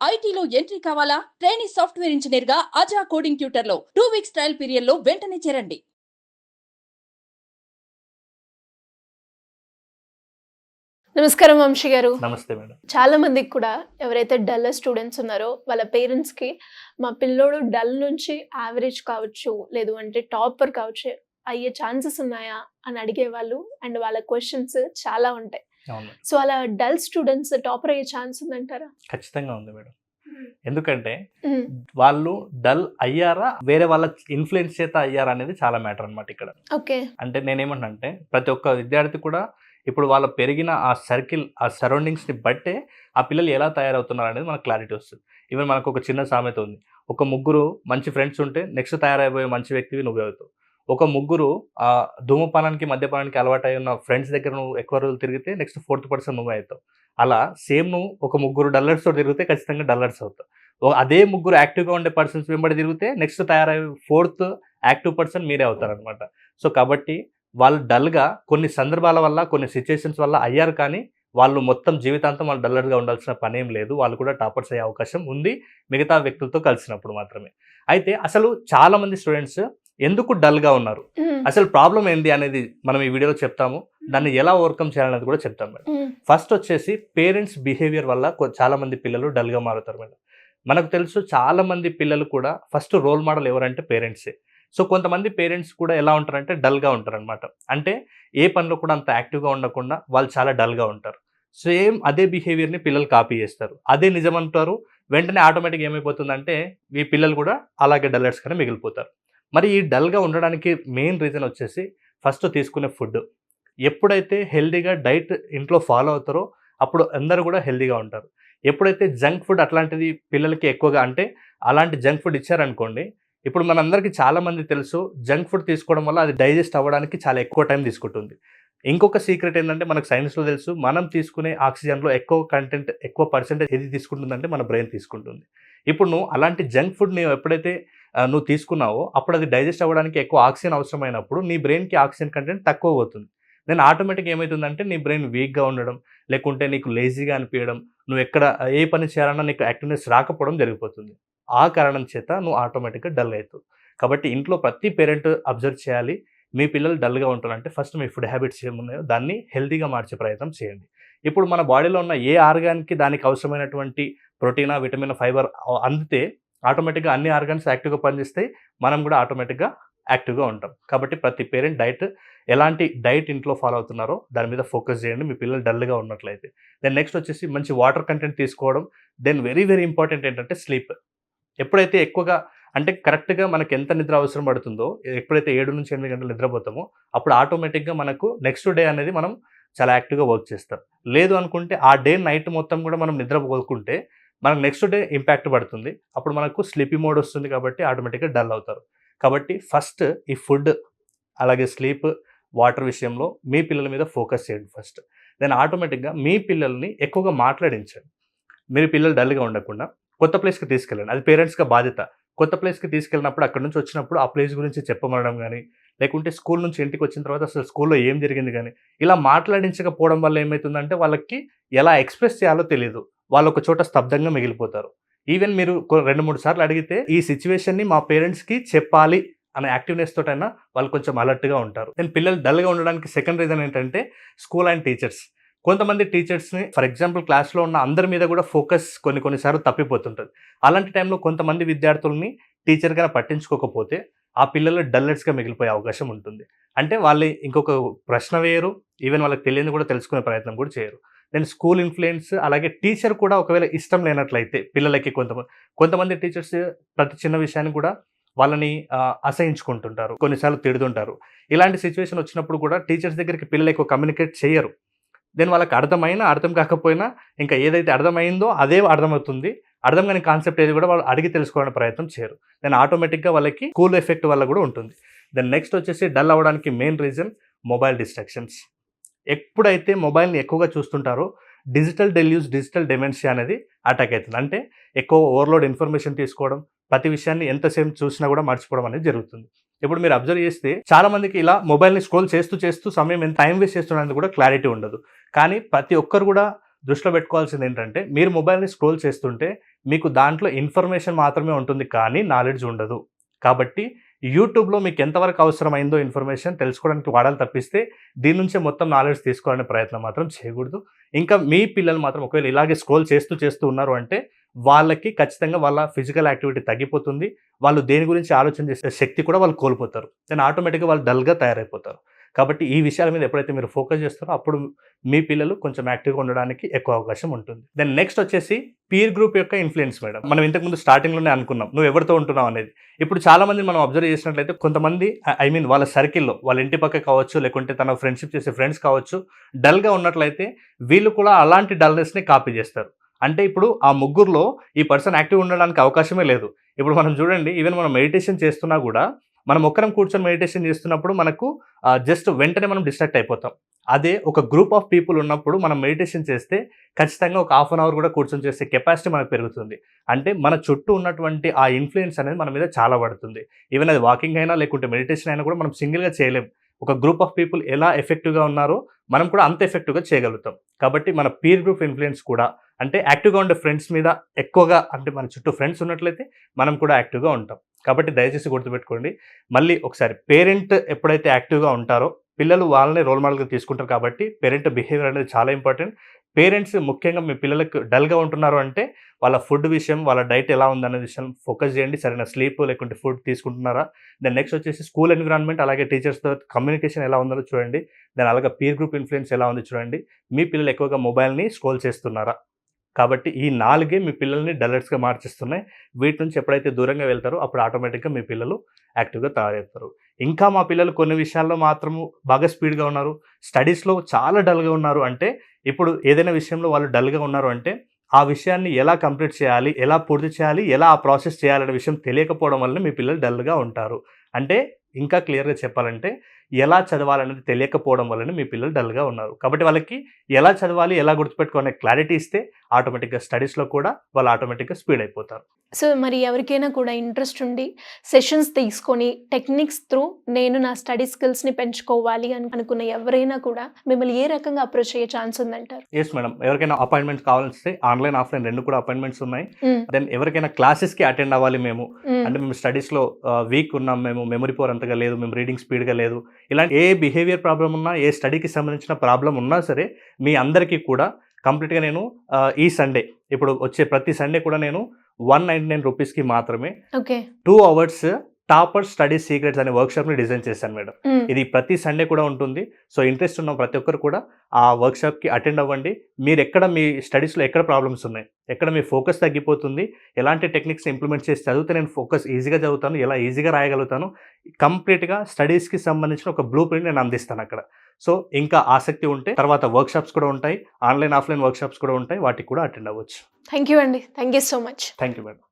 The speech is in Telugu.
ఐటీలో ఎంట్రీ కావాలా? ట్రైనీ సాఫ్ట్వేర్ ఇంజనీర్ గా అజా కోడింగ్ ట్యూటర్ లో 2 వీక్స్ ట్రయల్ పీరియడ్ లో వెంటనే చేరండి. నమస్కారం వంశీ గారు. నమస్తే మేడం. చాలా మందికి కూడా ఎవరైతే డల్ స్టూడెంట్స్ ఉన్నారో వాళ్ళ పేరెంట్స్ కి మా పిల్లోడు డల్ నుంచి యావరేజ్ కావచ్చు, లేదు అంటే టాపర్ కావచ్చు అయ్యే ఛాన్సెస్ ఉన్నాయా అని అడిగేవాళ్ళు. అండ్ వాళ్ళ క్వశ్చన్స్ చాలా ఉంటాయి. సో అలా డల్ స్టూడెంట్స్ టాపర్ అయ్యే ఛాన్స్ ఉందంటారా? ఖచ్చితంగా ఉంది మేడం. ఎందుకంటే వాళ్ళు డల్ అయ్యారా, వేరే వాళ్ళ ఇన్ఫ్లుయెన్స్ చేత అయ్యారా అనేది చాలా మ్యాటర్ అనమాట ఇక్కడ. ఓకే, అంటే నేనేమంటా అంటే ప్రతి ఒక్క విద్యార్థి కూడా ఇప్పుడు వాళ్ళ పెరిగిన ఆ సర్కిల్, ఆ సరౌండింగ్స్ని బట్టే ఆ పిల్లలు ఎలా తయారవుతున్నారు అనేది మనకు క్లారిటీ వస్తుంది. ఈవెన్ మనకు ఒక చిన్న సామెత ఉంది, ఒక ముగ్గురు మంచి ఫ్రెండ్స్ ఉంటే నెక్స్ట్ తయారైపోయే మంచి వ్యక్తివి నువ్వే అవుతావు. ఒక ముగ్గురు ధూమపానానికి మద్యపానానికి అలవాటై ఉన్న ఫ్రెండ్స్ దగ్గర నువ్వు ఎక్కువ రోజులు తిరిగితే నెక్స్ట్ 4th పర్సన్ నువ్వే అవుతావు. అలా సేమ్ నువ్వు ఒక ముగ్గురు డల్లర్స్తో తిరిగితే ఖచ్చితంగా డల్లర్స్ అవుతావు. అదే ముగ్గురు యాక్టివ్గా ఉండే పర్సన్స్ వెంబడి తిరిగితే నెక్స్ట్ తయారయ్యే 4th యాక్టివ్ పర్సన్ మీరే అవుతారు అనమాట. సో కాబట్టి వాళ్ళు డల్గా కొన్ని సందర్భాల వల్ల, కొన్ని సిచ్యుయేషన్స్ వల్ల అయ్యారు, కానీ వాళ్ళు మొత్తం జీవితాంతం వాళ్ళు డల్లర్గా ఉండాల్సిన పని ఏం లేదు. వాళ్ళు కూడా టాపర్స్ అయ్యే అవకాశం ఉంది మిగతా వ్యక్తులతో కలిసినప్పుడు మాత్రమే. అయితే అసలు చాలా మంది స్టూడెంట్స్ ఎందుకు డల్గా ఉన్నారు, అసలు ప్రాబ్లం ఏంటి అనేది మనం ఈ వీడియోలో చెప్తాము. దాన్ని ఎలా ఓవర్కమ్ చేయాలనేది కూడా చెప్తాం మేడం. ఫస్ట్ వచ్చేసి పేరెంట్స్ బిహేవియర్ వల్ల చాలా మంది పిల్లలు డల్గా మారుతారు మేడం. మనకు తెలుసు చాలా మంది పిల్లలు కూడా ఫస్ట్ రోల్ మోడల్ ఎవరంటే పేరెంట్సే. సో కొంతమంది పేరెంట్స్ కూడా ఎలా ఉంటారంటే డల్గా ఉంటారనమాట. అంటే ఏ పనిలో కూడా అంత యాక్టివ్గా ఉండకుండా వాళ్ళు చాలా డల్గా ఉంటారు. సేమ్ అదే బిహేవియర్ని పిల్లలు కాపీ చేస్తారు, అదే నిజం అంటారు. వెంటనే ఆటోమేటిక్గా ఏమైపోతుందంటే ఈ పిల్లలు కూడా అలాగే డల్లర్స్గానే మిగిలిపోతారు. మరి ఈ డల్గా ఉండడానికి మెయిన్ రీజన్ వచ్చేసి ఫస్ట్ తీసుకునే ఫుడ్. ఎప్పుడైతే హెల్దీగా డైట్ ఇంట్లో ఫాలో అవుతారో అప్పుడు అందరూ కూడా హెల్దీగా ఉంటారు. ఎప్పుడైతే జంక్ ఫుడ్ అట్లాంటిది పిల్లలకి ఎక్కువగా, అంటే అలాంటి జంక్ ఫుడ్ ఇచ్చారనుకోండి, ఇప్పుడు మనందరికీ చాలామంది తెలుసు జంక్ ఫుడ్ తీసుకోవడం వల్ల అది డైజెస్ట్ అవ్వడానికి చాలా ఎక్కువ టైం తీసుకుంటుంది. ఇంకొక సీక్రెట్ ఏంటంటే మనకు సైన్స్లో తెలుసు, మనం తీసుకునే ఆక్సిజన్లో ఎక్కువ కంటెంట్, ఎక్కువ పర్సెంటేజ్ ఏది తీసుకుంటుందంటే మన బ్రెయిన్ తీసుకుంటుంది. ఇప్పుడు నువ్వు అలాంటి జంక్ ఫుడ్ ఎప్పుడైతే నువ్వు తీసుకున్నావో అప్పుడు అది డైజెస్ట్ అవ్వడానికి ఎక్కువ ఆక్సిజన్ అవసరమైనప్పుడు నీ బ్రెయిన్కి ఆక్సిజన్ కంటెంట్ తక్కువ పోతుంది. నేను ఆటోమేటిక్గా ఏమవుతుందంటే నీ బ్రెయిన్ వీక్గా ఉండడం, లేకుంటే నీకు లేజీగా అనిపించడం, నువ్వు ఎక్కడ ఏ పని చేయాలన్నా నీకు యాక్టివ్నెస్ రాకపోవడం జరిగిపోతుంది. ఆ కారణం చేత నువ్వు ఆటోమేటిక్గా డల్ అవుతావు. కాబట్టి ఇంట్లో ప్రతి పేరెంట్ అబ్జర్వ్ చేయాలి, మీ పిల్లలు డల్గా ఉంటారంటే ఫస్ట్ మీ ఫుడ్ హ్యాబిట్స్ ఏమున్నాయో దాన్ని హెల్తీగా మార్చే ప్రయత్నం చేయండి. ఇప్పుడు మన బాడీలో ఉన్న ఏ ఆర్గాన్కి దానికి అవసరమైనటువంటి ప్రోటీనా, విటమిన్, ఫైబర్ అందితే ఆటోమేటిక్గా అన్ని ఆర్గాన్స్ యాక్టివ్గా పనిచేస్తాయి, మనం కూడా ఆటోమేటిక్గా యాక్టివ్గా ఉంటాం. కాబట్టి ప్రతి పేరెంట్ ఎలాంటి డైట్ ఇంట్లో ఫాలో అవుతున్నారో దాని మీద ఫోకస్ చేయండి మీ పిల్లలు డల్గా ఉన్నట్లయితే. దెన్ నెక్స్ట్ వచ్చేసి మంచి వాటర్ కంటెంట్ తీసుకోవడం. దెన్ వెరీ వెరీ ఇంపార్టెంట్ ఏంటంటే స్లీప్. ఎప్పుడైతే ఎక్కువగా, అంటే కరెక్ట్గా మనకి ఎంత నిద్ర అవసరం పడుతుందో, ఎప్పుడైతే 7 నుంచి 8 గంటలు నిద్రపోతామో అప్పుడు ఆటోమేటిక్గా మనకు నెక్స్ట్ డే అనేది మనం చాలా యాక్టివ్గా వర్క్ చేస్తాం. లేదు అనుకుంటే ఆ డే నైట్ మొత్తం కూడా మనం నిద్రపోకుంటే మనకు నెక్స్ట్ డే ఇంపాక్ట్ పడుతుంది, అప్పుడు మనకు స్లీపీ మోడ్ వస్తుంది. కాబట్టి ఆటోమేటిక్గా డల్ అవుతారు. కాబట్టి ఫస్ట్ ఈ ఫుడ్ అలాగే స్లీప్, వాటర్ విషయంలో మీ పిల్లల మీద ఫోకస్ చేయండి ఫస్ట్. దెన్ ఆటోమేటిక్గా మీ పిల్లల్ని ఎక్కువగా మాట్లాడించండి. మీరు పిల్లలు డల్గా ఉండకుండా కొత్త ప్లేస్కి తీసుకెళ్ళండి, అది పేరెంట్స్గా బాధ్యత. కొత్త ప్లేస్కి తీసుకెళ్ళినప్పుడు అక్కడ నుంచి వచ్చినప్పుడు ఆ ప్లేస్ గురించి చెప్పమనడం కానీ, లేకుంటే స్కూల్ నుంచి ఇంటికి వచ్చిన తర్వాత అసలు స్కూల్లో ఏం జరిగింది కానీ, ఇలా మాట్లాడించకపోవడం వల్ల ఏమవుతుందంటే వాళ్ళకి ఎలా ఎక్స్ప్రెస్ చేయాలో తెలియదు, వాళ్ళు ఒక చోట స్తబ్దంగా మిగిలిపోతారు. ఈవెన్ మీరు 2-3 సార్లు అడిగితే ఈ సిచ్యువేషన్ని మా పేరెంట్స్కి చెప్పాలి అనే యాక్టివ్నెస్ తోటైనా వాళ్ళు కొంచెం అలర్ట్గా ఉంటారు. నేను పిల్లలు డల్గా ఉండడానికి సెకండ్ రీజన్ ఏంటంటే స్కూల్ అండ్ టీచర్స్. కొంతమంది టీచర్స్ని, ఫర్ ఎగ్జాంపుల్ క్లాస్లో ఉన్న అందరి మీద కూడా ఫోకస్ కొన్నిసార్లు తప్పిపోతుంటుంది. అలాంటి టైంలో కొంతమంది విద్యార్థుల్ని టీచర్గా పట్టించుకోకపోతే ఆ పిల్లలు డల్లర్స్గా మిగిలిపోయే అవకాశం ఉంటుంది. అంటే వాళ్ళు ఇంకొక ప్రశ్న వేయరు, ఈవెన్ వాళ్ళకి తెలియని కూడా తెలుసుకునే ప్రయత్నం కూడా చేయరు. దెన్ స్కూల్ ఇన్ఫ్లుయెన్స్, అలాగే టీచర్ కూడా ఒకవేళ ఇష్టం లేనట్లయితే పిల్లలకి కొంతమంది టీచర్స్ ప్రతి చిన్న విషయాన్ని కూడా వాళ్ళని అసహించుకుంటుంటారు, కొన్నిసార్లు తిడుతుంటారు. ఇలాంటి సిచ్యువేషన్ వచ్చినప్పుడు కూడా టీచర్స్ దగ్గరికి పిల్లలు ఎక్కువ కమ్యూనికేట్ చేయరు. దెన్ వాళ్ళకి అర్థం కాకపోయినా ఇంకా ఏదైతే అర్థమైందో అదే అర్థమవుతుంది. అర్థం కాని కాన్సెప్ట్ ఏది కూడా వాళ్ళు అడిగి తెలుసుకోవడానికి ప్రయత్నం చేయరు. దెన్ ఆటోమేటిక్గా వాళ్ళకి స్కూల్ ఎఫెక్ట్ వల్ల కూడా ఉంటుంది. దెన్ నెక్స్ట్ వచ్చేసి డల్ అవ్వడానికి మెయిన్ రీజన్ మొబైల్ డిస్ట్రాక్షన్స్. ఎప్పుడైతే మొబైల్ని ఎక్కువగా చూస్తుంటారో డిజిటల్ డెల్యూజ్, డిజిటల్ డెమెన్షియా అనేది అటాక్ అవుతుంది. అంటే ఎక్కువ ఓవర్లోడ్ ఇన్ఫర్మేషన్ తీసుకోవడం, ప్రతి విషయాన్ని ఎంతసేపు చూసినా కూడా మర్చిపోవడం అనేది జరుగుతుంది. ఇప్పుడు మీరు అబ్జర్వ్ చేస్తే చాలా మందికి ఇలా మొబైల్ని స్క్రోల్ చేస్తూ సమయం ఎంత టైం వేస్ట్ చేస్తున్నది కూడా క్లారిటీ ఉండదు. కానీ ప్రతి ఒక్కరు కూడా దృష్టిలో పెట్టుకోవాల్సింది ఏంటంటే మీరు మొబైల్ని స్క్రోల్ చేస్తుంటే మీకు దాంట్లో ఇన్ఫర్మేషన్ మాత్రమే ఉంటుంది కానీ నాలెడ్జ్ ఉండదు. కాబట్టి యూట్యూబ్లో మీకు ఎంతవరకు అవసరమైందో ఇన్ఫర్మేషన్ తెలుసుకోవడానికి వాడాలి తప్పిస్తే దీని నుంచే మొత్తం నాలెడ్జ్ తీసుకోవాలనే ప్రయత్నం మాత్రం చేయకూడదు. ఇంకా మీ పిల్లలు మాత్రం ఒకవేళ ఇలాగే స్క్రోల్ చేస్తూ ఉన్నారు అంటే వాళ్ళకి ఖచ్చితంగా వాళ్ళ ఫిజికల్ యాక్టివిటీ తగ్గిపోతుంది. వాళ్ళు దేని గురించి ఆలోచన చేసే శక్తి కూడా వాళ్ళు కోల్పోతారు. దెన్ ఆటోమేటిక్గా వాళ్ళు డల్గా తయారైపోతారు. కాబట్టి ఈ విషయాల మీద ఎప్పుడైతే మీరు ఫోకస్ చేస్తారో అప్పుడు మీ పిల్లలు కొంచెం యాక్టివ్గా ఉండడానికి ఎక్కువ అవకాశం ఉంటుంది. దెన్ నెక్స్ట్ వచ్చేసి పీర్ గ్రూప్ యొక్క ఇన్ఫ్లుయెన్స్ మేడం. మనం ఇంతకుముందు స్టార్టింగ్లోనే అనుకున్నాం నువ్వు ఎవరితో ఉంటున్నావు అనేది. ఇప్పుడు చాలా మంది మనం అబ్జర్వ్ చేసినట్లయితే కొంతమంది వాళ్ళ సర్కిల్లో వాళ్ళ ఇంటి పక్క కావచ్చు, లేకుంటే తన ఫ్రెండ్షిప్ చేసే ఫ్రెండ్స్ కావచ్చు, డల్గా ఉన్నట్లయితే వీళ్ళు కూడా అలాంటి డల్నెస్ని కాపీ చేస్తారు. అంటే ఇప్పుడు ఆ ముగ్గురులో ఈ పర్సన్ యాక్టివ్ ఉండడానికి అవకాశమే లేదు. ఇప్పుడు మనం చూడండి, ఈవెన్ మనం మెడిటేషన్ చేస్తున్నా కూడా మనం ఒక్కరం కూర్చొని మెడిటేషన్ చేస్తున్నప్పుడు మనకు జస్ట్ వెంటనే మనం డిస్ట్రాక్ట్ అయిపోతాం. అదే ఒక గ్రూప్ ఆఫ్ పీపుల్ ఉన్నప్పుడు మనం మెడిటేషన్ చేస్తే ఖచ్చితంగా ఒక హాఫ్ అన్ అవర్ కూడా కూర్చొని చేసే కెపాసిటీ మనకు పెరుగుతుంది. అంటే మన చుట్టూ ఉన్నటువంటి ఆ ఇన్ఫ్లుయెన్స్ అనేది మన మీద చాలా పడుతుంది. ఈవెన్ అది వాకింగ్ అయినా లేకుంటే మెడిటేషన్ అయినా కూడా మనం సింగిల్గా చేయలేం. ఒక గ్రూప్ ఆఫ్ పీపుల్ ఎలా ఎఫెక్టివ్గా ఉన్నారో మనం కూడా అంత ఎఫెక్టివ్గా చేయగలుగుతాం. కాబట్టి మన పీర్ గ్రూప్ ఇన్ఫ్లుయెన్స్ కూడా అంటే యాక్టివ్గా ఉండే ఫ్రెండ్స్ మీద ఎక్కువగా, అంటే మన చుట్టూ ఫ్రెండ్స్ ఉన్నట్లయితే మనం కూడా యాక్టివ్గా ఉంటాం. కాబట్టి దయచేసి గుర్తుపెట్టుకోండి. మళ్ళీ ఒకసారి పేరెంట్ ఎప్పుడైతే యాక్టివ్గా ఉంటారో పిల్లలు వాళ్ళని రోల్ మోడల్గా తీసుకుంటారు. కాబట్టి పేరెంట్ బిహేవియర్ అనేది చాలా ఇంపార్టెంట్. పేరెంట్స్ ముఖ్యంగా మీ పిల్లలకు డల్గా ఉంటున్నారు అంటే వాళ్ళ ఫుడ్ విషయం, వాళ్ళ డైట్ ఎలా ఉందనే విషయం ఫోకస్ చేయండి. సరైన స్లీప్ లేకుంటే ఫుడ్ తీసుకుంటున్నారా. దెన్ నెక్స్ట్ వచ్చేసి స్కూల్ ఎన్విరాన్మెంట్, అలాగే టీచర్స్తో కమ్యూనికేషన్ ఎలా ఉందో చూడండి. దెన్ అలాగే పీర్ గ్రూప్ ఇన్ఫ్లుయెన్స్ ఎలా ఉంది చూడండి. మీ పిల్లలు ఎక్కువగా మొబైల్ని స్క్రోల్ చేస్తున్నారా. కాబట్టి ఈ 4 మీ పిల్లల్ని డల్లర్స్గా మార్చేస్తున్నాయి. వీటి నుంచి ఎప్పుడైతే దూరంగా వెళ్తారో అప్పుడు ఆటోమేటిక్గా మీ పిల్లలు యాక్టివ్గా తయారవుతారు. ఇంకా మా పిల్లలు కొన్ని విషయాల్లో మాత్రము బాగా స్పీడ్గా ఉన్నారు, స్టడీస్లో చాలా డల్గా ఉన్నారు అంటే, ఇప్పుడు ఏదైనా విషయంలో వాళ్ళు డల్గా ఉన్నారు అంటే ఆ విషయాన్ని ఎలా కంప్లీట్ చేయాలి, ఎలా పూర్తి చేయాలి, ఎలా ఆ ప్రాసెస్ చేయాలనే విషయం తెలియకపోవడం వల్ల మీ పిల్లలు డల్గా ఉంటారు. అంటే ఇంకా క్లియర్గా చెప్పాలంటే ఎలా చదవాలనేది తెలియకపోవడం వల్లనే మీ పిల్లలు డల్గా ఉన్నారు. కాబట్టి వాళ్ళకి ఎలా చదవాలి, ఎలా గుర్తుపెట్టుకోవాలనే క్లారిటీ ఇస్తే ఆటోమేటిక్గా స్టడీస్లో కూడా వాళ్ళు ఆటోమేటిక్గా స్పీడ్ అయిపోతారు. సో మరి ఎవరికైనా కూడా ఇంట్రెస్ట్ ఉండి సెషన్స్ తీసుకొని టెక్నిక్స్ త్రూ నేను నా స్టడీ స్కిల్స్ని పెంచుకోవాలి అని అనుకున్న ఎవరైనా కూడా మిమ్మల్ని ఏ రకంగా అప్రోచ్ అయ్యే ఛాన్స్ ఉందంటారు? ఎస్ మేడం, ఎవరికైనా అపాయింట్మెంట్స్ కావాల్సి ఆన్లైన్ ఆఫ్లైన్ రెండు కూడా అపాయింట్మెంట్స్ ఉన్నాయి. దెన్ ఎవరికైనా క్లాసెస్కి అటెండ్ అవ్వాలి మేము, అంటే మేము స్టడీస్లో వీక్ ఉన్నాం, మేము మెమరీ పవర్ అంతగా లేదు, మేము రీడింగ్ స్పీడ్గా లేదు, ఇలాంటి ఏ బిహేవియర్ ప్రాబ్లం ఉన్నా, ఏ స్టడీకి సంబంధించిన ప్రాబ్లం ఉన్నా సరే మీ అందరికీ కూడా కంప్లీట్గా నేను ఈ సండే, ఇప్పుడు వచ్చే ప్రతి సండే కూడా నేను 199 రూపీస్కి మాత్రమే 2 అవర్స్ టాపర్ స్టడీ సీక్రెట్స్ అనే వర్క్షాప్ని డిజైన్ చేశాను మేడం. ఇది ప్రతి సండే కూడా ఉంటుంది. సో ఇంట్రెస్ట్ ఉన్న ప్రతి ఒక్కరు కూడా ఆ వర్క్షాప్కి అటెండ్ అవ్వండి. మీరు ఎక్కడ మీ స్టడీస్లో ఎక్కడ ప్రాబ్లమ్స్ ఉన్నాయి, ఎక్కడ మీ ఫోకస్ తగ్గిపోతుంది, ఎలాంటి టెక్నిక్స్ ఇంప్లిమెంట్ చేసి చదివితే నేను ఫోకస్ ఈజీగా చదువుతాను, ఎలా ఈజీగా రాయగలుగుతాను, కంప్లీట్గా స్టడీస్కి సంబంధించిన ఒక బ్లూ ప్రింట్ నేను అందిస్తాను అక్కడ. సో ఇంకా ఆసక్తి ఉంటే తర్వాత వర్క్షాప్స్ కూడా ఉంటాయి, ఆన్లైన్ ఆఫ్లైన్ వర్క్షాప్స్ కూడా ఉంటాయి, వాటికి కూడా అటెండ్ అవ్వచ్చు. థ్యాంక్ యూ అండి, thank you so much. Thank you madam.